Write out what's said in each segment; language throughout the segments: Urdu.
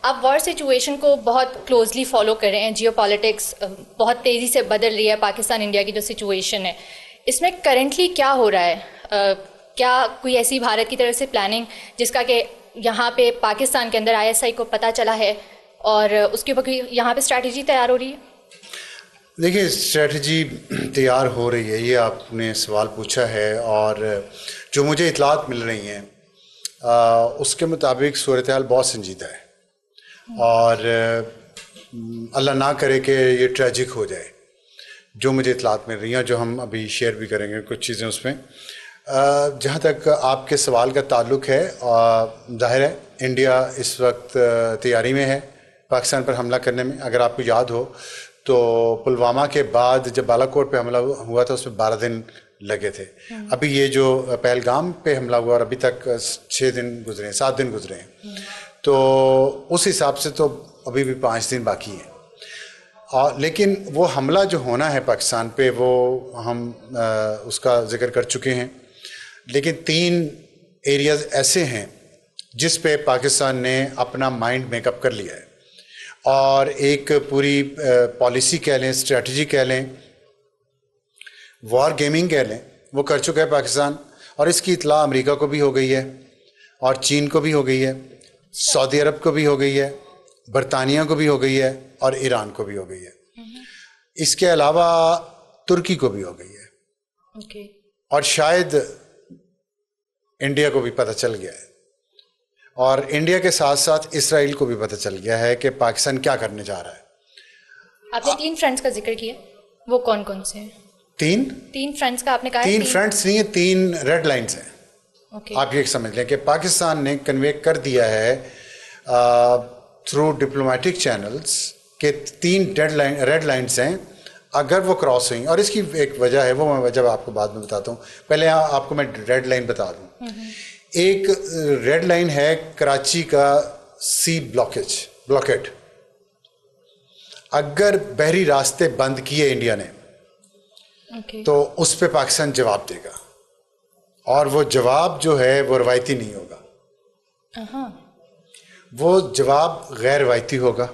آپ وار سچویشن کو بہت کلوزلی فالو کر رہے ہیں. جیو پالیٹکس بہت تیزی سے بدل رہی ہے. پاکستان انڈیا کی جو سچویشن ہے اس میں کرنٹلی کیا ہو رہا ہے؟ کیا کوئی ایسی بھارت کی طرف سے پلاننگ جس کا کہ یہاں پہ پاکستان کے اندر ISI کو پتہ چلا ہے اور اس کے اوپر یہاں پہ اسٹریٹجی تیار ہو رہی ہے؟ دیکھیے اسٹریٹجی تیار ہو رہی ہے، یہ آپ نے سوال پوچھا ہے، اور جو مجھے اطلاعات مل رہی ہیں اس کے مطابق صورتحال بہت سنجیدہ ہے، اور اللہ نہ کرے کہ یہ ٹریجک ہو جائے. جو مجھے اطلاعات مل رہی ہیں جو ہم ابھی شیئر بھی کریں گے کچھ چیزیں اس میں. جہاں تک آپ کے سوال کا تعلق ہے، ظاہر ہے انڈیا اس وقت تیاری میں ہے پاکستان پر حملہ کرنے میں. اگر آپ کو یاد ہو تو پلوامہ کے بعد جب بالا کوٹ پہ حملہ ہوا تھا اس میں 12 دن لگے تھے. ابھی یہ جو پہلگام پہ حملہ ہوا اور ابھی تک 6 دن گزرے ہیں، 7 دن گزرے ہیں، تو اس حساب سے تو ابھی بھی 5 دن باقی ہیں. لیکن وہ حملہ جو ہونا ہے پاکستان پہ وہ ہم اس کا ذکر کر چکے ہیں. لیکن 3 ایریاز ایسے ہیں جس پہ پاکستان نے اپنا مائنڈ میک اپ کر لیا ہے، اور ایک پوری پالیسی کہہ لیں، اسٹریٹجی کہہ لیں، وار گیمنگ کہہ لیں، وہ کر چکا ہے پاکستان. اور اس کی اطلاع امریکہ کو بھی ہو گئی ہے، اور چین کو بھی ہو گئی ہے، سعودی عرب کو بھی ہو گئی ہے، برطانیہ کو بھی ہو گئی ہے، اور ایران کو بھی ہو گئی ہے. اس کے علاوہ ترکی کو بھی ہو گئی ہے، اور شاید انڈیا کو بھی پتہ چل گیا ہے، اور انڈیا کے ساتھ ساتھ اسرائیل کو بھی پتہ چل گیا ہے کہ پاکستان کیا کرنے جا رہا ہے. آپ نے 3 فرنٹس کا ذکر کیا، وہ کون کون سے ہیں؟ 3 فرنٹس کا آپ نے کہا. 3 فرنٹس نہیں ہیں، 3 ریڈ لائنس ہیں. آپ یہ سمجھ لیں کہ پاکستان نے کنوے کر دیا ہے تھرو ڈپلومیٹک چینلز کہ 3 ریڈ لائنس ہیں. اگر وہ کراس ہوئیں، اور اس کی ایک وجہ ہے، وہ میں وجہ آپ کو بعد میں بتاتا ہوں، پہلے آپ کو میں ریڈ لائن بتا دوں. ایک ریڈ لائن ہے کراچی کا سی بلاکیٹ. اگر بحری راستے بند کیے انڈیا نے تو اس پہ پاکستان جواب دے گا، اور وہ جواب جو ہے وہ روایتی نہیں ہوگا، وہ جواب غیر روایتی ہوگا،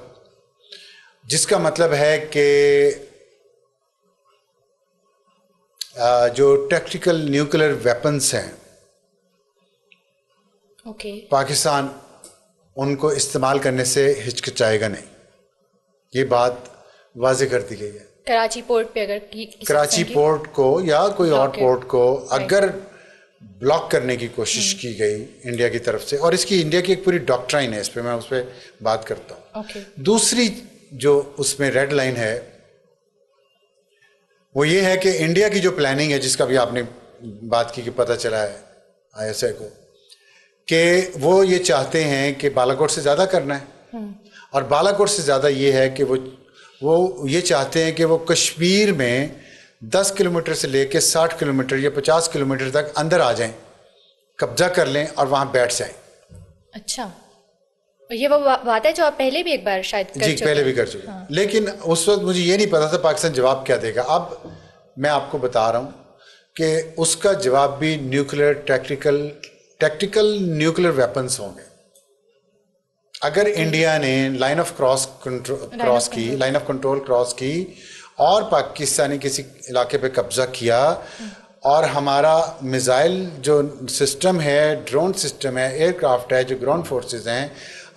جس کا مطلب ہے کہ جو ٹیکٹیکل نیوکلیر ویپنس ہیں پاکستان ان کو استعمال کرنے سے ہچکچائے گا نہیں. یہ بات واضح کر دی گئی ہے. کراچی پورٹ پہ اگر کراچی پورٹ کو یا کوئی اور پورٹ کو اگر بلاک کرنے کی کوشش کی گئی انڈیا کی طرف سے، اور اس کی انڈیا کی ایک پوری ڈاکٹرائن ہے، اس پہ میں اس پہ بات کرتا ہوں. دوسری جو اس میں ریڈ لائن ہے وہ یہ ہے کہ انڈیا کی جو پلاننگ ہے، جس کا بھی آپ نے بات کی کہ پتہ چلا ہے ISI کو، کہ وہ یہ چاہتے ہیں کہ بالا کوٹ سے زیادہ کرنا ہے، اور بالا کوٹ سے زیادہ یہ ہے کہ وہ یہ چاہتے ہیں کہ وہ کشمیر میں 10 کلومیٹر سے لے کے 60 کلومیٹر یا 50 کلومیٹر تک اندر آ جائیں، قبضہ کر لیں اور وہاں بیٹھ جائیں. اچھا، یہ وہ بات ہے جو آپ پہلے بھی ایک بار شاید جی پہلے بھی کر چکے. لیکن اس وقت مجھے یہ نہیں پتا تھا پاکستان جواب کیا دے گا. اب میں آپ کو بتا رہا ہوں کہ اس کا جواب بھی نیوکلیر ٹیکٹیکل نیوکلیر ویپنس ہوں گے. اگر انڈیا نے لائن آف کنٹرول کراس کی اور پاکستانی کسی علاقے پہ قبضہ کیا، اور ہمارا میزائل جو سسٹم ہے، ڈرون سسٹم ہے، ایئر کرافٹ ہے، جو گراؤنڈ فورسز ہیں،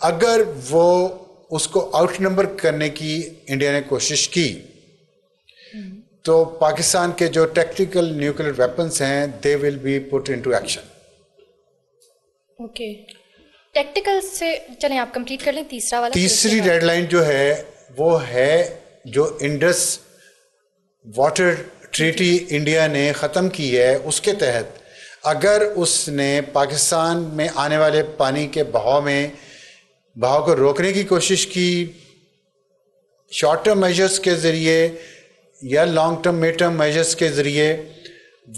اگر وہ اس کو آؤٹ نمبر کرنے کی انڈیا نے کوشش کی تو پاکستان کے جو ٹیکٹیکل نیوکلیر ویپنس ہیں they will be put into action. Tactical سے چلیں آپ کمپلیٹ کر لیں تیسرا والا. تیسری ریڈ لائن جو ہے وہ ہے جو انڈس واٹر ٹریٹی انڈیا نے ختم کی ہے، اس کے تحت اگر اس نے پاکستان میں آنے والے پانی کے بہاؤ کو روکنے کی کوشش کی شارٹ ٹرم میجرز کے ذریعے یا long term mid term measures کے ذریعے،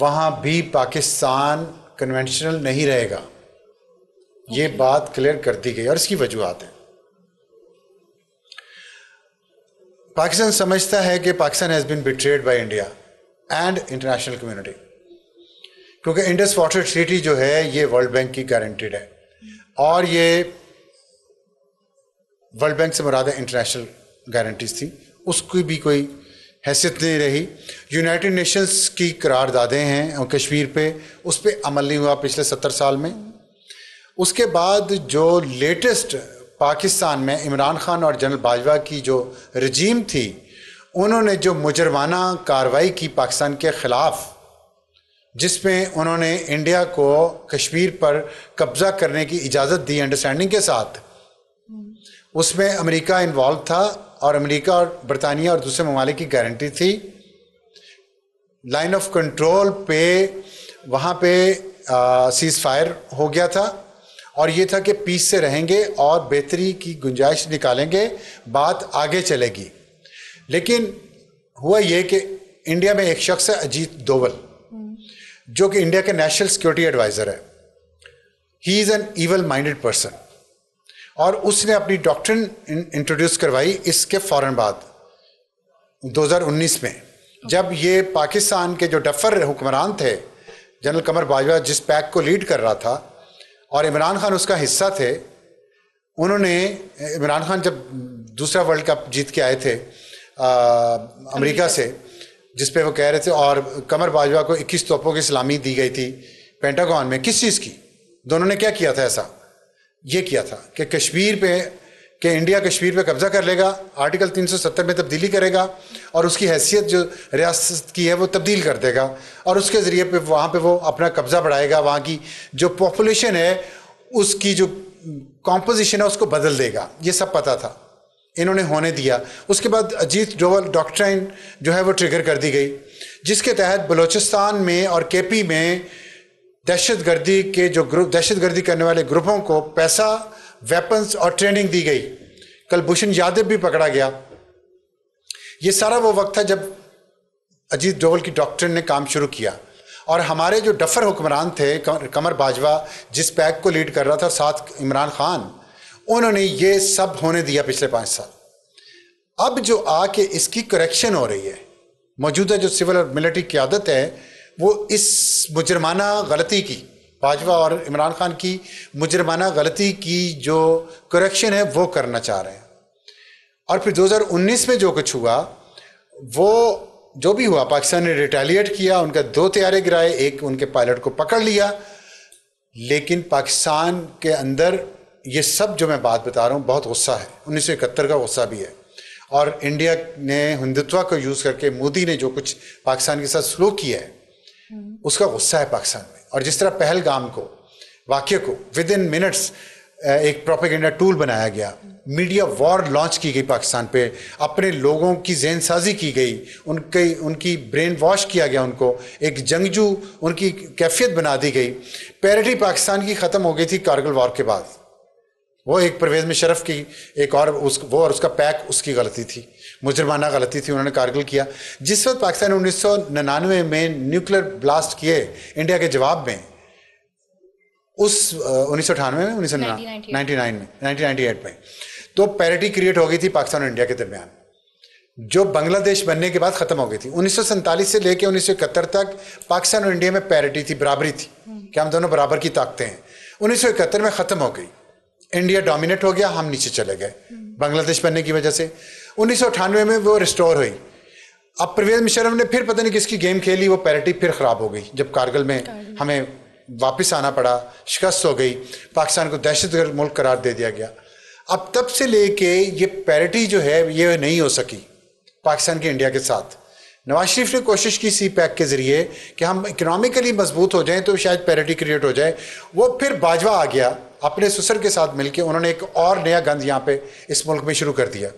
وہاں بھی پاکستان کنونشنل نہیں رہے گا. یہ بات کلیئر کر دی گئی، اور اس کی وجوہات ہیں. پاکستان سمجھتا ہے کہ Pakistan has been betrayed by India and international community, کیونکہ انڈس واٹر ٹریٹی جو ہے یہ ورلڈ بینک کی گارنٹیڈ ہے، اور یہ ورلڈ بینک سے مراد انٹرنیشنل گارنٹیز تھیں، اس کی بھی کوئی حیثیت نہیں رہی. یونائٹڈ نیشنز کی قراردادیں ہیں کشمیر پہ، اس پہ عمل نہیں ہوا پچھلے 70 سال میں. اس کے بعد جو لیٹسٹ پاکستان میں عمران خان اور جنرل باجوہ کی جو رجیم تھی، انہوں نے جو مجرمانہ کارروائی کی پاکستان کے خلاف، جس میں انہوں نے انڈیا کو کشمیر پر قبضہ کرنے کی اجازت دی انڈرسٹینڈنگ کے ساتھ، اس میں امریکہ انوالو تھا اور امریکہ اور برطانیہ اور دوسرے ممالک کی گارنٹی تھی. لائن آف کنٹرول پہ وہاں پہ سیز فائر ہو گیا تھا اور یہ تھا کہ پیس سے رہیں گے اور بہتری کی گنجائش نکالیں گے، بات آگے چلے گی. لیکن ہوا یہ کہ انڈیا میں ایک شخص ہے اجیت ڈوول، جو کہ انڈیا کے نیشنل سیکورٹی ایڈوائزر ہے. He is an evil minded person, اور اس نے اپنی ڈاکٹرن انٹروڈیوس کروائی اس کے فوراً بعد 2019 میں، جب یہ پاکستان کے جو ڈفر حکمران تھے جنرل قمر باجوہ، جس پیک کو لیڈ کر رہا تھا اور عمران خان اس کا حصہ تھے. انہوں نے عمران خان جب دوسرا ورلڈ کپ جیت کے آئے تھے امریکہ سے، جس پہ وہ کہہ رہے تھے، اور قمر باجوہ کو 21 توپوں کی سلامی دی گئی تھی پینٹاگون میں، کس چیز کی؟ دونوں نے کیا کیا تھا؟ ایسا یہ کیا تھا کہ کشمیر پہ، کہ انڈیا کشمیر پہ قبضہ کر لے گا، آرٹیکل 370 میں تبدیلی کرے گا اور اس کی حیثیت جو ریاست کی ہے وہ تبدیل کر دے گا، اور اس کے ذریعے پہ وہاں پہ وہ اپنا قبضہ بڑھائے گا، وہاں کی جو پاپولیشن ہے اس کی جو کمپوزیشن ہے اس کو بدل دے گا. یہ سب پتہ تھا، انہوں نے ہونے دیا. اس کے بعد اجیت ڈوول ڈاکٹرائن جو ہے وہ ٹریگر کر دی گئی، جس کے تحت بلوچستان میں اور کے پی میں دہشت گردی کے جو گروپ، دہشت گردی کرنے والے گروپوں کو پیسہ، ویپنز اور ٹریننگ دی گئی. کلبھوشن یادو بھی پکڑا گیا. یہ سارا وہ وقت تھا جب اجیت ڈوول کی ڈاکٹرن نے کام شروع کیا، اور ہمارے جو ڈفر حکمران تھے، قمر باجوہ جس پیک کو لیڈ کر رہا تھا، اور ساتھ عمران خان، انہوں نے یہ سب ہونے دیا پچھلے 5 سال. اب جو آ کے اس کی کریکشن ہو رہی ہے، موجودہ جو سول اور ملٹری قیادت ہے، وہ اس مجرمانہ غلطی کی، باجوہ اور عمران خان کی مجرمانہ غلطی کی جو کریکشن ہے وہ کرنا چاہ رہے ہیں. اور پھر 2019 میں جو کچھ ہوا، وہ جو بھی ہوا، پاکستان نے ریٹیلیٹ کیا، ان کا 2 طیارے گرائے، ایک ان کے پائلٹ کو پکڑ لیا. لیکن پاکستان کے اندر یہ سب جو میں بات بتا رہا ہوں بہت غصہ ہے، 1971 کا غصہ بھی ہے، اور انڈیا نے ہندوتوا کو یوز کر کے مودی نے جو کچھ پاکستان کے ساتھ سلوک کیا ہے اس کا غصہ ہے پاکستان میں. اور جس طرح پہلگام کو، واقعے کو ود ان منٹس ایک پروپیگنڈا ٹول بنایا گیا، میڈیا وار لانچ کی گئی پاکستان پہ، اپنے لوگوں کی ذہن سازی کی گئی، ان کی برین واش کیا گیا، ان کو ایک جنگجو ان کی کیفیت بنا دی گئی. پیرٹی پاکستان کی ختم ہو گئی تھی کارگل وار کے بعد. وہ ایک پرویز مشرف کی ایک اور وہ اور اس کا پیک، اس کی غلطی تھی، مجرمانہ غلطی تھی، انہوں نے کارگل کیا. جس وقت پاکستان نے 1999 میں نیوکلیر بلاسٹ کیے انڈیا کے جواب میں، اس 1998 میں 1998 میں، تو پیرٹی کریٹ ہو گئی تھی پاکستان اور انڈیا کے درمیان، جو بنگلہ دیش بننے کے بعد ختم ہو گئی تھی. 1947 سے لے کے 1971 تک پاکستان اور انڈیا میں پیرٹی تھی، برابری تھی کہ ہم دونوں برابر کی طاقتیں ہیں. 1971 میں ختم ہو گئی، انڈیا ڈومینیٹ ہو گیا، ہم نیچے چلے گئے بنگلہ دیش بننے کی وجہ سے. 1998 میں وہ ریسٹور ہوئی. اب پرویز مشرف نے پھر پتہ نہیں کس کی گیم کھیلی، وہ پیرٹی پھر خراب ہو گئی جب کارگل میں ہمیں واپس آنا پڑا، شکست ہو گئی، پاکستان کو دہشت گرد ملک قرار دے دیا گیا. اب تب سے لے کے یہ پیرٹی جو ہے یہ نہیں ہو سکی پاکستان کے انڈیا کے ساتھ. نواز شریف نے کوشش کی سی پیک کے ذریعے کہ ہم اکنامکلی مضبوط ہو جائیں تو شاید پیرٹی کریٹ ہو جائے. وہ پھر باجوہ آ گیا اپنے سسر کے ساتھ مل کے، انہوں نے ایک اور نیا گند یہاں پہ اس ملک میں شروع کر دیا.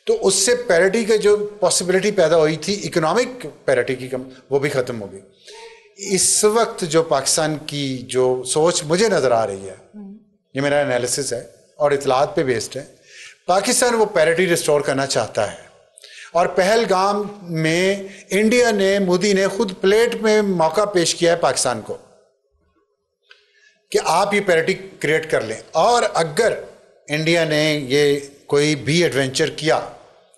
تو اس سے پیرٹی کا جو پاسبلٹی پیدا ہوئی تھی اکنامک پیرٹی کی، وہ بھی ختم ہو گئی. اس وقت جو پاکستان کی جو سوچ مجھے نظر آ رہی ہے، یہ میرا انالیسس ہے اور اطلاعات پہ بیسڈ ہے، پاکستان وہ پیرٹی ریسٹور کرنا چاہتا ہے. اور پہلگام میں انڈیا نے، مودی نے خود پلیٹ میں موقع پیش کیا ہے پاکستان کو کہ آپ یہ پیرٹی کریٹ کر لیں. اور اگر انڈیا نے یہ کوئی بھی ایڈونچر کیا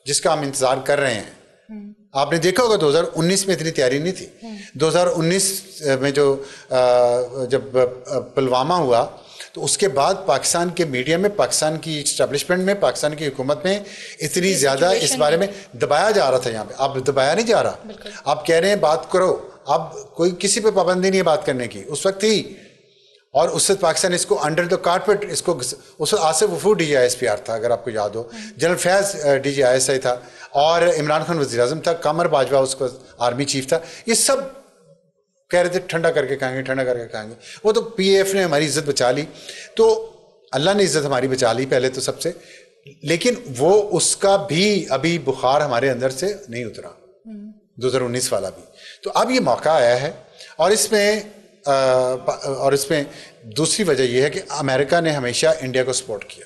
جس کا ہم انتظار کر رہے ہیں، آپ نے دیکھا ہوگا 2019 میں اتنی تیاری نہیں تھی. 2019 میں جب پلوامہ ہوا تو اس کے بعد پاکستان کے میڈیا میں، پاکستان کی اسٹیبلشمنٹ میں، پاکستان کی حکومت میں اتنی زیادہ اس بارے میں دبایا جا رہا تھا. یہاں پہ اب دبایا نہیں جا رہا، آپ کہہ رہے ہیں بات کرو. اب کوئی کسی پہ پابندی نہیں ہے بات کرنے کی، اس وقت ہی. اور اس سے پاکستان اس کو انڈر دا کارپیٹ، اس کو اس وقت آصف وفود D G I S P R تھا اگر آپ کو یاد ہو، general Faiz D G I S I تھا، اور عمران خان وزیر اعظم تھا، قمر باجوہ اس کو آرمی چیف تھا. یہ سب کہہ رہے تھے ٹھنڈا کر کے کھائیں گے، ٹھنڈا کر کے کھائیں گے. وہ تو پی اے ایف نے ہماری عزت بچا لی، تو اللہ نے عزت ہماری بچا لی پہلے تو سب سے، لیکن وہ اس کا بھی ابھی بخار ہمارے اندر سے نہیں اترا 2019 والا بھی. تو اب یہ موقع آیا ہے، اور اس میں دوسری وجہ یہ ہے کہ امریکہ نے ہمیشہ انڈیا کو سپورٹ کیا،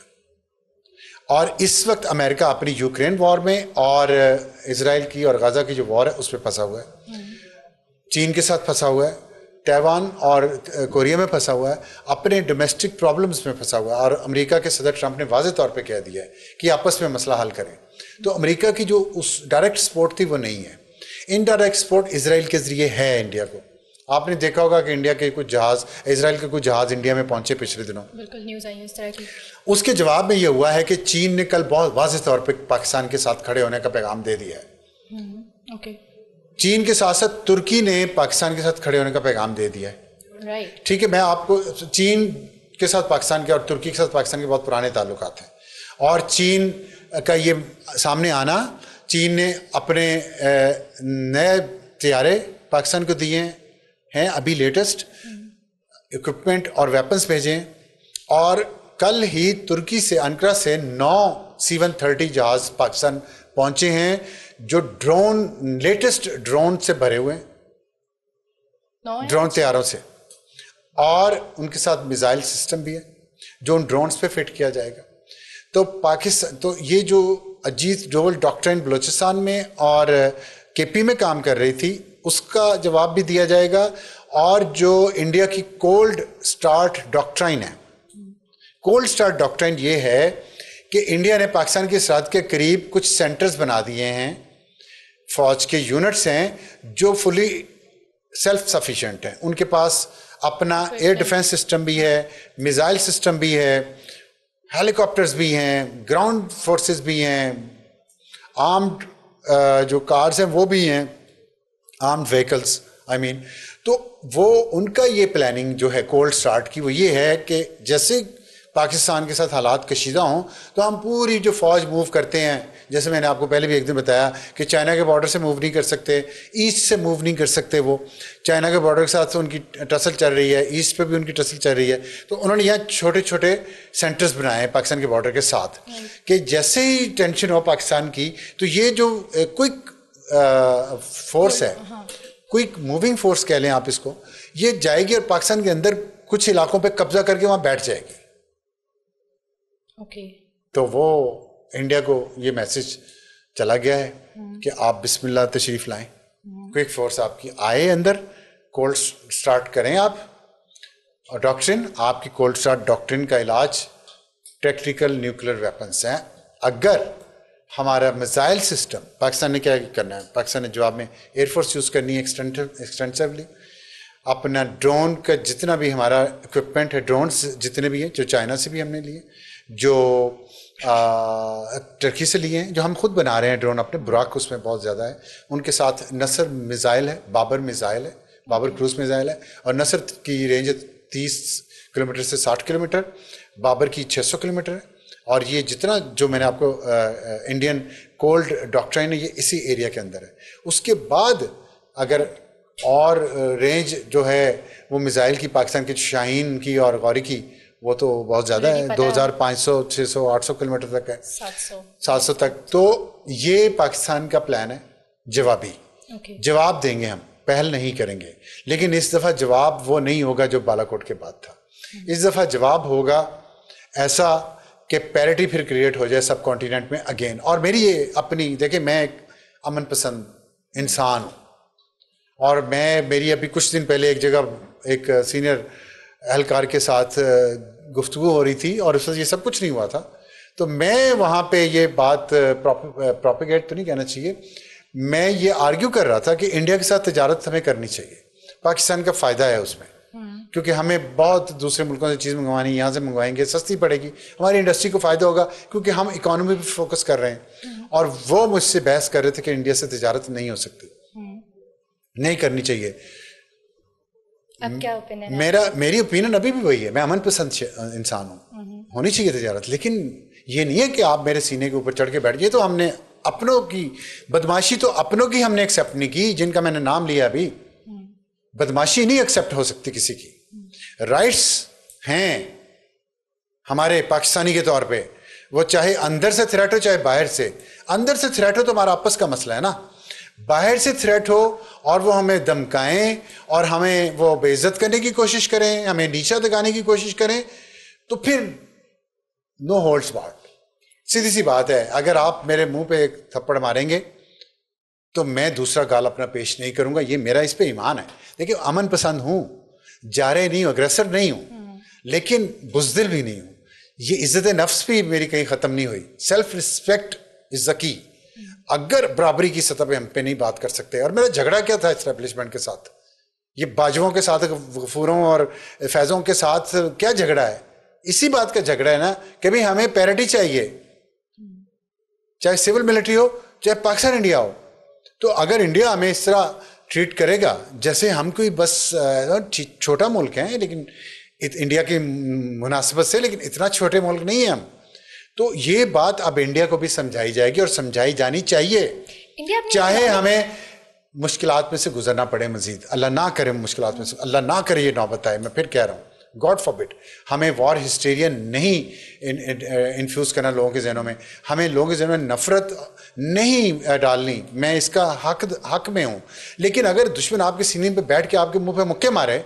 اور اس وقت امریکہ اپنی یوکرین وار میں اور اسرائیل کی اور غزہ کی جو وار ہے اس پہ پھنسا ہوا ہے، چین کے ساتھ پھنسا ہوا ہے، تائیوان اور کوریا میں پھنسا ہوا ہے، اپنے ڈومیسٹک پرابلمز میں پھنسا ہوا ہے. اور امریکہ کے صدر ٹرمپ نے واضح طور پہ کہہ دیا ہے کہ آپس میں مسئلہ حل کریں. تو امریکہ کی جو اس ڈائریکٹ سپورٹ تھی وہ نہیں ہے. انڈائریکٹ سپورٹ اسرائیل کے ذریعے ہے انڈیا کو. آپ نے دیکھا ہوگا کہ انڈیا کے کچھ جہاز، اسرائیل کے کچھ جہاز انڈیا میں پہنچے پچھلے دنوں. بالکل نیوز آئی اس طرح کی. اس کے جواب میں یہ ہوا ہے کہ چین نے کل بہت واضح طور پہ پاکستان کے ساتھ کھڑے ہونے کا پیغام دے دیا ہے. اوکے. چین کے ساتھ ساتھ ترکی نے پاکستان کے ساتھ کھڑے ہونے کا پیغام دے دیا ہے. رائٹ. ٹھیک ہے، میں آپ کو چین کے ساتھ پاکستان کے اور ترکی کے ساتھ پاکستان کے بہت پرانے تعلقات ہیں، اور چین کا یہ سامنے آنا، چین نے اپنے نئے طیارے پاکستان کو دیے ہیں ابھی لیٹسٹ اکوپمنٹ اور ویپنز بھیجے ہیں، اور کل ہی ترکی سے انکرا سے 9 C-130 جہاز پاکستان پہنچے ہیں جو لیٹسٹ ڈرون سے بھرے ہوئے ہیں، ڈرون طیاروں سے، اور ان کے ساتھ میزائل سسٹم بھی ہے جو ان ڈرونز پہ فٹ کیا جائے گا. تو پاکستان، تو یہ جو اجیت ڈوول ڈاکٹرائن بلوچستان میں اور کے پی میں کام کر رہی تھی، اس کا جواب بھی دیا جائے گا. اور جو انڈیا کی کولڈ سٹارٹ ڈاکٹرائن ہے، کولڈ سٹارٹ ڈاکٹرائن یہ ہے کہ انڈیا نے پاکستان کی سرحد کے قریب کچھ سینٹرز بنا دیے ہیں، فوج کے یونٹس ہیں جو فلی سیلف سفیشینٹ ہیں. ان کے پاس اپنا ایئر ڈیفنس سسٹم بھی ہے، میزائل سسٹم بھی ہے، ہیلی کاپٹرز بھی ہیں، گراؤنڈ فورسز بھی ہیں، آرمڈ جو کارز ہیں وہ بھی ہیں، آرمڈ وہیکلز تو وہ ان کا یہ پلاننگ جو ہے کولڈ سٹارٹ کی، وہ یہ ہے کہ جیسے پاکستان کے ساتھ حالات کشیدہ ہوں تو ہم پوری جو فوج موو کرتے ہیں، جیسے میں نے آپ کو پہلے بھی ایک دن بتایا کہ چائنا کے بارڈر سے موو نہیں کر سکتے، ایسٹ سے موو نہیں کر سکتے، وہ چائنا کے بارڈر کے ساتھ ان کی ٹسل چل رہی ہے، ایسٹ پہ بھی ان کی ٹسل چل رہی ہے. تو انہوں نے یہاں چھوٹے چھوٹے سینٹرز بنائے ہیں پاکستان کے بارڈر کے ساتھ، کہ جیسے ہی ٹینشن ہو پاکستان کی تو یہ جو کوئک فورس ہے، کوئک موونگ فورس کہہ لیں آپ اس کو، یہ جائے گی اور پاکستان کے اندر کچھ علاقوں پہ قبضہ کر کے وہاں بیٹھ جائے گی. تو وہ انڈیا کو یہ میسج چلا گیا ہے کہ آپ بسم اللہ تشریف لائیں، کوئک فورس آپ کی آئے اندر، کولڈ سٹارٹ کریں آپ. اور ڈاکٹرن، آپ کی کولڈ سٹارٹ ڈاکٹرن کا علاج ٹیکٹیکل نیوکلیر ویپنس ہیں. اگر ہمارا میزائل سسٹم، پاکستان نے کیا کرنا ہے، پاکستان نے جواب میں ایئر فورس یوز کرنی ہے ایکسٹینسیولی، اپنا ڈرون کا جتنا بھی ہمارا اکوپمنٹ ہے، ڈرونز جتنے بھی ہیں جو چائنا سے بھی ہم نے لیے، جو ترکی سے لیے ہیں، جو ہم خود بنا رہے ہیں ڈرون اپنے، براک اس میں بہت زیادہ ہے، ان کے ساتھ نصر میزائل ہے، بابر میزائل ہے، بابر کروز میزائل ہے، اور نصر کی رینج 30 کلومیٹر سے 60 کلومیٹر، بابر کی 600 کلومیٹر ہے. اور یہ جتنا جو میں نے آپ کو انڈین کولڈ ڈاکٹرائن ہے یہ اسی ایریا کے اندر ہے. اس کے بعد اگر اور رینج جو ہے وہ میزائل کی پاکستان کی شاہین کی اور غوری کی وہ تو بہت زیادہ ہے، 2500 600 800 کلومیٹر تک ہے، 700 تک. تو یہ پاکستان کا پلان ہے جوابی. جواب دیں گے ہم، پہل نہیں کریں گے، لیکن اس دفعہ جواب وہ نہیں ہوگا جو بالا کوٹ کے بعد تھا. اس دفعہ جواب ہوگا ایسا کہ پیرٹی پھر کریٹ ہو جائے سب کانٹیننٹ میں اگین. اور میری یہ اپنی، دیکھیں میں ایک امن پسند انسان ہوں، اور میری ابھی کچھ دن پہلے ایک جگہ ایک سینئر اہلکار کے ساتھ گفتگو ہو رہی تھی اور اس وقت یہ سب کچھ نہیں ہوا تھا. تو میں وہاں پہ یہ بات پروپیگیٹ تو نہیں کہنا چاہیے، میں یہ آرگیو کر رہا تھا کہ انڈیا کے ساتھ تجارت ہمیں کرنی چاہیے، پاکستان کا فائدہ ہے اس میں. کیونکہ ہمیں بہت دوسرے ملکوں سے چیز منگوانی، یہاں سے منگوائیں گے سستی پڑے گی، ہماری انڈسٹری کو فائدہ ہوگا کیونکہ ہم اکانومی پہ فوکس کر رہے ہیں. اور وہ مجھ سے بحث کر رہے تھے کہ انڈیا سے تجارت نہیں ہو سکتی، نہیں کرنی چاہیے. اب کیا اوپینین ہے؟ میری اوپینین ابھی بھی وہی ہے، میں امن پسند انسان ہوں، ہونی چاہیے تجارت، لیکن یہ نہیں ہے کہ آپ میرے سینے کے اوپر چڑھ کے بیٹھ جائے. تو ہم نے اپنوں کی بدماشی تو اپنوں کی ہم نے ایکسیپٹ نہیں کی، جن کا میں نے نام لیا ابھی. بدماشی نہیں ایکسیپٹ ہو سکتی کسی کی. رائٹس ہیں ہمارے پاکستانی کے طور پہ، وہ چاہے اندر سے تھریٹ ہو چاہے باہر سے. اندر سے تھریٹ ہو تو ہمارا آپس کا مسئلہ ہے نا، باہر سے تھریٹ ہو اور وہ ہمیں دمکائیں اور ہمیں وہ بے عزت کرنے کی کوشش کریں، ہمیں نیچا دگانے کی کوشش کریں، تو پھر نو ہولڈز بارڈ. سیدھی سی بات ہے، اگر آپ میرے منہ پہ ایک تھپڑ ماریں گے تو میں دوسرا گال اپنا پیش نہیں کروں گا. یہ میرا اس پہ ایمان ہے. دیکھیں امن پسند ہوں، جارے نہیں ہوں، اگریسر نہیں ہوں، لیکن بزدل بھی نہیں ہوں. یہ عزت نفس بھی میری کہیں ختم نہیں ہوئی. سیلف رسپیکٹ از دا کی. اگر برابری کی سطح پہ ہم پہ نہیں بات کر سکتے. اور میرا جھگڑا کیا تھا اسٹیبلشمنٹ کے ساتھ؟ یہ باجووں کے ساتھ، غفوروں اور فیضوں کے ساتھ کیا جھگڑا ہے؟ اسی بات کا جھگڑا ہے نا کہ بھئی ہمیں پیرٹی چاہیے، چاہے سول ملٹری ہو چاہے پاکستان انڈیا ہو. تو اگر انڈیا ہمیں اس طرح ٹریٹ کرے گا جیسے ہم کوئی بس چھوٹا ملک ہیں، لیکن انڈیا کی مناسبت سے، لیکن اتنا چھوٹے ملک نہیں ہیں ہم، تو یہ بات اب انڈیا کو بھی سمجھائی جائے گی اور سمجھائی جانی چاہیے. چاہے ہمیں مشکلات میں سے گزرنا پڑے مزید، اللہ نہ کرے مشکلات میں سے، اللہ نہ کرے یہ نوبت آئے. میں پھر کہہ رہا ہوں گاڈ فاربڈ. ہمیں وار ہسٹیریا نہیں انفیوز کرنا لوگوں کے ذہنوں میں، ہمیں لوگوں کے ذہنوں میں نفرت نہیں ڈالنی. میں اس کا حق میں ہوں، لیکن اگر دشمن آپ کے سینے پہ بیٹھ کے آپ کے منہ پہ مکے مارے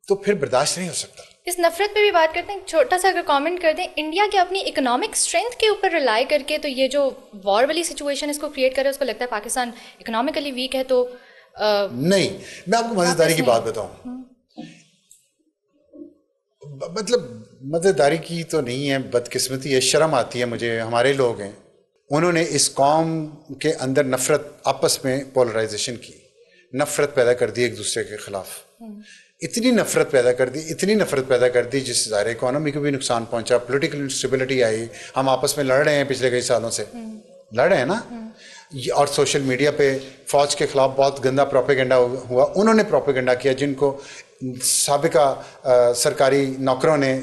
تو پھر برداشت نہیں ہو سکتا. اس نفرت پہ بھی بات کرتے ہیں، چھوٹا سا اگر کامنٹ کر دیں، انڈیا کے اپنی اکنامک اسٹرینتھ کے اوپر ریلائی کر کے تو یہ جو وار والی سچویشن اس کو کریٹ کرے، اس کو لگتا ہے پاکستان اکنامکلی ویک ہے. تو نہیں، میں آپ کو مزیداری کی بات بتاؤں، مطلب مزیداری کی تو نہیں ہے، بدقسمتی ہے، شرم آتی ہے مجھے. ہمارے لوگ ہیں، انہوں نے اس قوم کے اندر نفرت، آپس میں پولرائزیشن کی، نفرت پیدا کر دی ایک دوسرے کے خلاف. اتنی نفرت پیدا کر دی جس سے ظاہر اکانومی کو بھی نقصان پہنچا، پولیٹیکل انسٹیبلٹی آئی. ہم آپس میں لڑ رہے ہیں، پچھلے کئی سالوں سے لڑ رہے ہیں نا. اور سوشل میڈیا پہ فوج کے خلاف بہت گندا پروپیگنڈا ہوا. انہوں نے پروپیگنڈا کیا جن کو سابقہ سرکاری نوکروں نے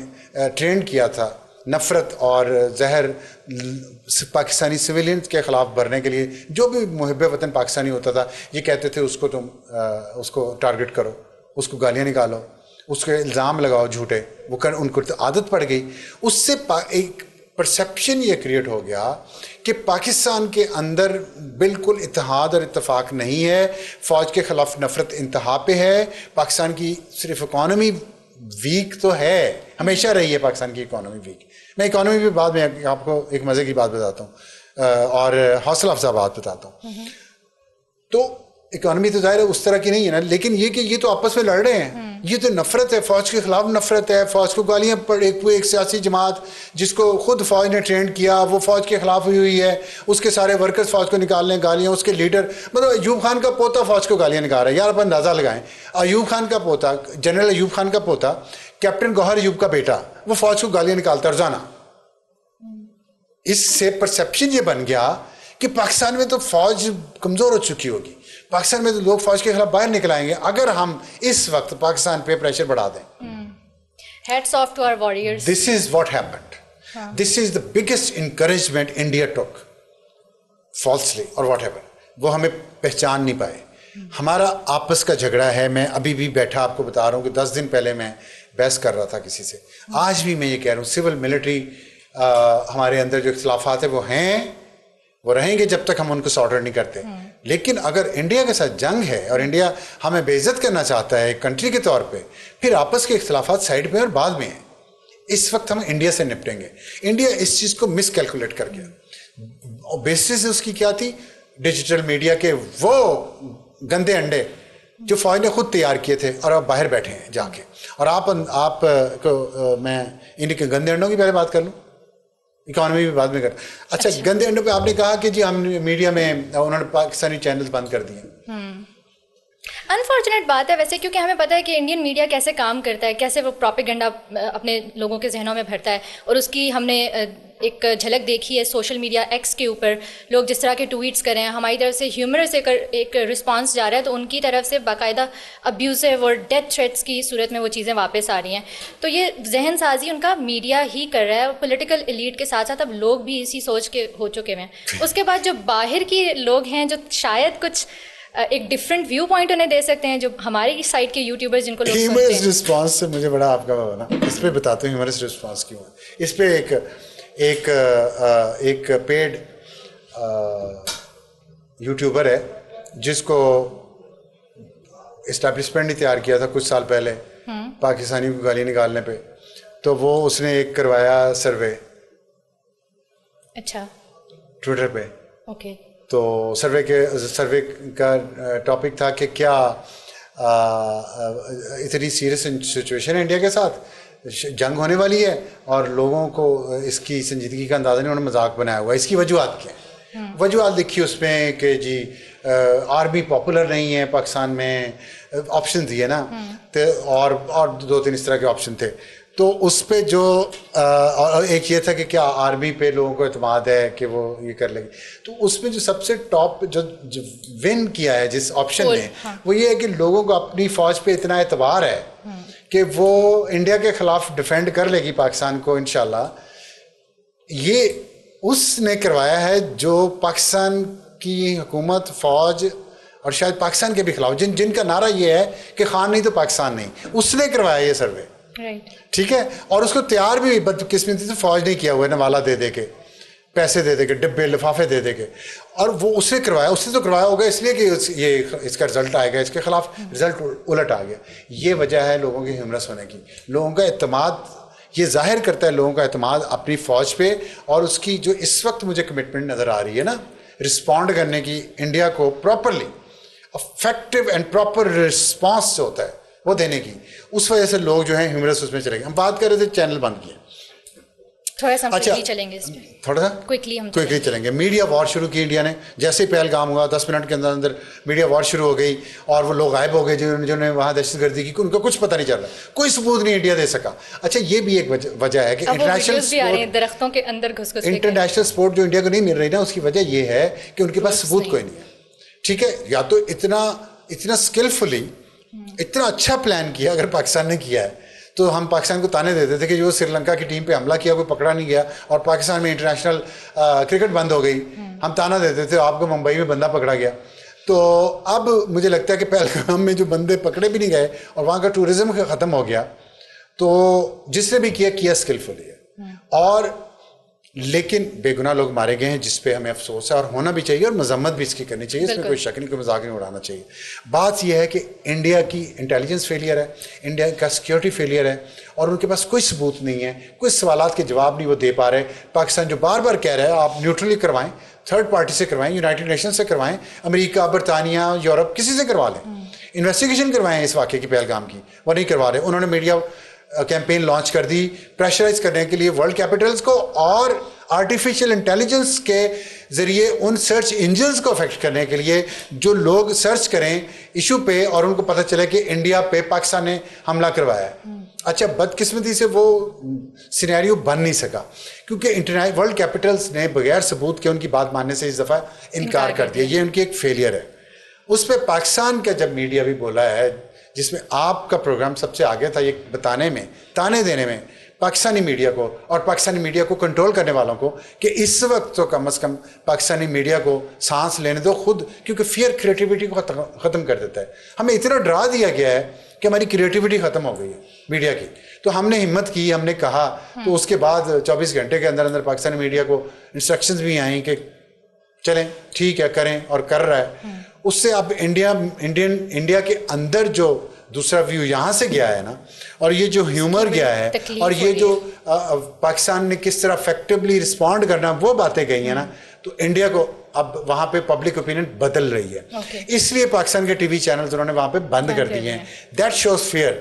ٹرینڈ کیا تھا نفرت اور زہر پاکستانی سویلینز کے خلاف بھرنے کے لیے. جو بھی محب وطن پاکستانی ہوتا تھا یہ کہتے تھے اس کو تم اس کو ٹارگٹ کرو، اس کو گالیاں نکالو، اس کے الزام لگاؤ جھوٹے. وہ ان کو عادت پڑ گئی. اس سے ایک پرسیپشن یہ کریٹ ہو گیا کہ پاکستان کے اندر بالکل اتحاد اور اتفاق نہیں ہے، فوج کے خلاف نفرت انتہا پہ ہے. پاکستان کی صرف اکانومی ویک تو ہے، ہمیشہ رہی ہے پاکستان کی اکانومی ویک. میں اکانومی پہ بعد میں آپ کو ایک مزے کی بات بتاتا ہوں اور حوصلہ افزا بات بتاتا ہوں. تو اکانومی تو ظاہر ہے اس طرح کی نہیں ہے نا، لیکن یہ کہ یہ تو آپس میں لڑ رہے ہیں، یہ تو نفرت ہے، فوج کے خلاف نفرت ہے. فوج کو گالیاں ایک سیاسی جماعت جس کو خود فوج نے ٹرینڈ کیا وہ فوج کے خلاف ہوئی ہے، اس کے سارے ورکرز فوج کو نکال رہے ہیں گالیاں. اس کے لیڈر مطلب ایوب خان کا پوتا فوج کو گالیاں نکال رہا ہے. یار آپ اندازہ لگائیں، ایوب خان کا پوتا، جنرل ایوب خان کا پوتا، کیپٹن گوہر ایوب کا بیٹا، وہ فوج کو گالیاں نکالتا ہے روزانہ. اس سے پرسیپشن یہ بن گیا کہ پاکستان میں تو فوج کمزور ہو چکی ہوگی، پاکستان میں تو لوگ فوج کے خلاف باہر نکل آئیں گے اگر ہم اس وقت پاکستان پہ پریشر بڑھا دیں. Hats off to our warriors. This is what happened. This is the biggest encouragement India took falsely or whatever. وہ ہمیں پہچان نہیں پائے. ہمارا آپس کا جھگڑا ہے. میں ابھی بھی بیٹھا آپ کو بتا رہا ہوں کہ 10 دن پہلے میں بحث کر رہا تھا کسی سے. آج بھی میں یہ کہہ رہا ہوں سول ملٹری ہمارے اندر جو اختلافات ہیں وہ ہیں، وہ رہیں گے جب تک ہم ان کو سارٹ آؤٹ نہیں کرتے. لیکن اگر انڈیا کے ساتھ جنگ ہے اور انڈیا ہمیں بے عزت کرنا چاہتا ہے ایک کنٹری کے طور پہ، پھر آپس کے اختلافات سائڈ پہ اور بعد میں ہیں. اس وقت ہم انڈیا سے نپٹیں گے. انڈیا اس چیز کو مس کیلکولیٹ کر گیا. بیسس اس کی کیا تھی؟ ڈیجیٹل میڈیا کے وہ گندے انڈے جو فوج نے خود تیار کیے تھے اور آپ باہر بیٹھے ہیں جا کے. اور آپ کو میں انڈیا کے گندے انڈوں کی پہلے بات کر لوں، اکانومی بھی بعد میں کر. اچھا گندے انڈوں پہ آپ نے کہا کہ جی ہم میڈیا میں انہوں نے پاکستانی چینلز بند کر دیے. انفارچونیٹ بات ہے ویسے، کیونکہ ہمیں پتہ ہے کہ انڈین میڈیا کیسے کام کرتا ہے، کیسے وہ پروپیگنڈا اپنے لوگوں کے ذہنوں میں بھرتا ہے، اور اس کی ہم نے ایک جھلک دیکھی ہے سوشل میڈیا ایکس کے اوپر. لوگ جس طرح کے ٹویٹس کر رہے ہیں، ہماری طرف سے ہیومرس ایک رسپانس جا رہا ہے، تو ان کی طرف سے باقاعدہ ابیوزو اور ڈیتھ تھریٹس کی صورت میں وہ چیزیں واپس آ رہی ہیں. تو یہ ذہن سازی ان کا میڈیا ہی کر رہا ہے، اور پولیٹیکل ایلیٹ کے ساتھ ساتھ اب لوگ بھی اسی سوچ کے ہو چکے ہیں. اس کے بعد جو باہر کے لوگ ہیں جو شاید کچھ ایک ڈفرینٹ ویو پوائنٹ انہیں دے سکتے ہیں، جو ہماری سائڈ کے یوٹیوبرز جن کو لوگ سنتے ہیں. ہیومرس رسپانس سے مجھے بڑا آپ کا نا اس پہ بتاتے ہیں ہیومرس رسپانس کیوں ہے. اس پہ ایک پیڈ یوٹیوبر ہے جس کو اسٹیبلشمنٹ نے تیار کیا تھا کچھ سال پہلے پاکستانیوں کو گالی نکالنے پہ. تو وہ اس نے ایک کروایا سروے، اچھا، ٹویٹر پہ. اوکے. تو سروے کا ٹاپک تھا کہ کیا اتنی سیریس سچویشن ہے انڈیا کے ساتھ، جنگ ہونے والی ہے اور لوگوں کو اس کی سنجیدگی کا اندازہ نہیں، انہوں نے مذاق بنایا ہوا ہے. اس کی وجوہات کیا ہیں؟ وجوہات لکھی اس میں کہ جی آرمی پاپولر نہیں ہے پاکستان میں، آپشن دیے نا، اور 2-3 اس طرح کے آپشن تھے. تو اس پہ جو ایک یہ تھا کہ کیا آرمی پہ لوگوں کو اعتماد ہے کہ وہ یہ کر لیں گے. تو اس میں جو سب سے ٹاپ جو ون کیا ہے جس آپشن نے، وہ یہ ہے کہ لوگوں کو اپنی فوج پہ اتنا اعتبار ہے کہ وہ انڈیا کے خلاف ڈیفینڈ کر لے گی پاکستان کو انشاءاللہ. یہ اس نے کروایا ہے جو پاکستان کی حکومت، فوج اور شاید پاکستان کے بھی خلاف، جن کا نعرہ یہ ہے کہ خان نہیں تو پاکستان نہیں، اس نے کروایا یہ سروے. ٹھیک ہے. اور اس کو تیار بھی بدقسمتی سے فوج نہیں کیا ہوا ہے، نوالا دے کے، پیسے دے کے، ڈبے لفافے دے کے. اور وہ اس نے کروایا، اس نے تو کروایا ہوگا اس لیے کہ یہ اس کا رزلٹ آئے گا، اس کے خلاف رزلٹ الٹ آ گیا. یہ وجہ ہے لوگوں کے ہیومرس ہونے کی. لوگوں کا اعتماد یہ ظاہر کرتا ہے، لوگوں کا اعتماد اپنی فوج پہ، اور اس کی جو اس وقت مجھے کمٹمنٹ نظر آ رہی ہے نا رسپونڈ کرنے کی، انڈیا کو properly effective and proper response جو ہوتا ہے وہ دینے کی، اس وجہ سے لوگ جو ہیں ہیومرس اس میں چلے گئے. ہم بات کر رہے تھے چینل بند کیے، تھوڑا سا چلیں گے اس میں، تھوڑا سا کوئکلی چلیں گے. میڈیا وار شروع کی انڈیا نے، جیسے ہی پہلگام ہوا 10 منٹ کے اندر اندر میڈیا وار شروع ہو گئی، اور وہ لوگ غائب ہو گئے جنہوں نے وہاں دہشت گردی کی، ان کو کچھ پتہ نہیں چل رہا، کوئی ثبوت نہیں انڈیا دے سکا. اچھا یہ بھی ایک وجہ ہے کہ انٹرنیشنل سپورٹ جو انڈیا کو نہیں مل رہی نا، اس کی وجہ یہ ہے کہ ان کے پاس ثبوت کوئی نہیں ہے. ٹھیک ہے. یا تو اتنا اسکلفلی اتنا اچھا پلان کیا اگر پاکستان نے کیا ہے، تو ہم پاکستان کو تانے دیتے تھے کہ جو سری لنکا کی ٹیم پہ حملہ کیا کوئی پکڑا نہیں گیا، اور پاکستان میں انٹرنیشنل کرکٹ بند ہو گئی، ہم تانا دیتے تھے آپ کو ممبئی میں بندہ پکڑا گیا. تو اب مجھے لگتا ہے کہ پہلگام میں جو بندے پکڑے بھی نہیں گئے اور وہاں کا ٹورزم ختم ہو گیا. تو جس نے بھی کیا اسکلفلی ہے، اور لیکن بے گناہ لوگ مارے گئے ہیں جس پہ ہمیں افسوس ہے، اور ہونا بھی چاہیے، اور مذمت بھی اس کی کرنی چاہیے، اس میں کوئی شک نہیں، کوئی مذاق نہیں اڑانا چاہیے. بات یہ ہے کہ انڈیا کی انٹیلیجنس فیلئر ہے، انڈیا کا سیکیورٹی فیلئر ہے، اور ان کے پاس کوئی ثبوت نہیں ہے، کوئی سوالات کے جواب نہیں وہ دے پا رہے. پاکستان جو بار بار کہہ رہا ہے آپ نیوٹرلی کروائیں، تھرڈ پارٹی سے کروائیں، یونائٹڈ نیشن سے کروائیں، امریکہ، برطانیہ، یورپ، کسی سے کروا لیں، انویسٹیگیشن کروائیں اس واقعے کی، پہلگام کی. وہ نہیں کروا رہے. انہوں نے میڈیا کیمپین لانچ کر دی پریشرائز کرنے کے لیے ورلڈ کیپٹلز کو، اور آرٹیفیشیل انٹیلیجنس کے ذریعے ان سرچ انجنز کو افیکٹ کرنے کے لیے جو لوگ سرچ کریں ایشو پہ اور ان کو پتہ چلے کہ انڈیا پہ پاکستان نے حملہ کروایا ہے. اچھا بدقسمتی سے وہ سینیریو بن نہیں سکا کیونکہ ورلڈ کیپٹلز نے بغیر ثبوت کے ان کی بات ماننے سے اس دفعہ انکار کر دیا. یہ ان کی ایک فیلئر ہے. اس پہ پاکستان کا جب میڈیا بھی بولا ہے، جس میں آپ کا پروگرام سب سے آگے تھا یہ بتانے میں، تانے دینے میں پاکستانی میڈیا کو اور پاکستانی میڈیا کو کنٹرول کرنے والوں کو کہ اس وقت تو کم از کم پاکستانی میڈیا کو سانس لینے دو خود، کیونکہ فیئر کریٹیوٹی کو ختم کر دیتا ہے. ہمیں اتنا ڈرا دیا گیا ہے کہ ہماری کریٹیوٹی ختم ہو گئی ہے میڈیا کی. تو ہم نے ہمت کی، ہم نے کہا، تو اس کے بعد 24 گھنٹے کے اندر اندر پاکستانی میڈیا کو انسٹرکشنز بھی آئیں کہ چلیں ٹھیک ہے کریں، اور کر رہا ہے. اس سے اب انڈیا کے اندر جو دوسرا ویو یہاں سے گیا ہے نا، اور یہ جو ہیومر گیا ہے، اور یہ جو پاکستان نے کس طرح افیکٹولی رسپونڈ کرنا، وہ باتیں گئی ہیں نا، تو انڈیا کو اب وہاں پہ پبلک اوپینین بدل رہی ہے. اس لیے پاکستان کے ٹی وی چینلز انہوں نے وہاں پہ بند کر دیے ہیں. That shows fair.